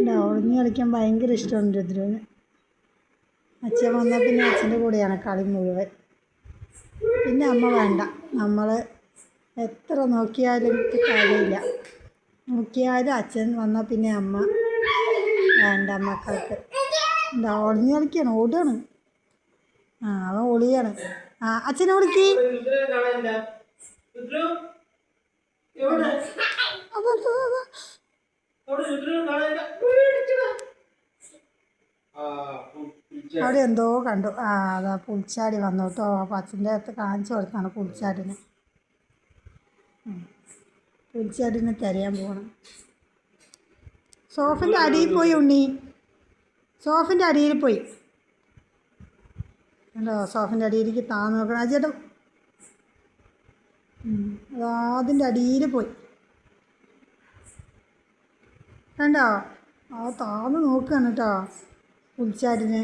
കണ്ടോ ഒളിഞ്ഞ് കളിക്കാൻ ഭയങ്കര ഇഷ്ടമുണ്ട് രുദ്രുവിന്. അച്ഛൻ വന്നാൽ പിന്നെ അച്ഛൻ്റെ കൂടെയാണ് കളി മുഴുവൻ. പിന്നെ അമ്മ വേണ്ട, നമ്മൾ എത്ര നോക്കിയാലും കാര്യമില്ല. നോക്കിയാലും അച്ഛൻ വന്നാൽ പിന്നെ അമ്മ വേണ്ട മക്കൾക്ക്. എന്താ ഒളിഞ്ഞ് കളിക്കുകയാണ്, ഓടുകയാണ്. അവൻ ഒളിയാണ്. അച്ഛനെ വിളിക്ക്. അവിടെ എന്തോ കണ്ടു. അതാ പുൽച്ചാടി വന്നു കേട്ടോ. അപ്പോൾ അച്ഛൻ്റെ അടുത്ത് കാണിച്ചു കൊടുത്താണ് പുൽച്ചാടിനെ തിരയാൻ പോകണം. സോഫിൻ്റെ അടിയിൽ പോയി ഉണ്ണി, സോഫിൻ്റെ അടിയിൽ പോയി. കണ്ടോ സോഫിൻ്റെ അടിയിലേക്ക് താന്ന് നോക്കണം. ആ ചേട്ടൻ അതിൻ്റെ അടിയിൽ പോയി. കണ്ടോ താന്ന് നോക്കുകയാണ് കേട്ടോ പുൽച്ചാടിനെ.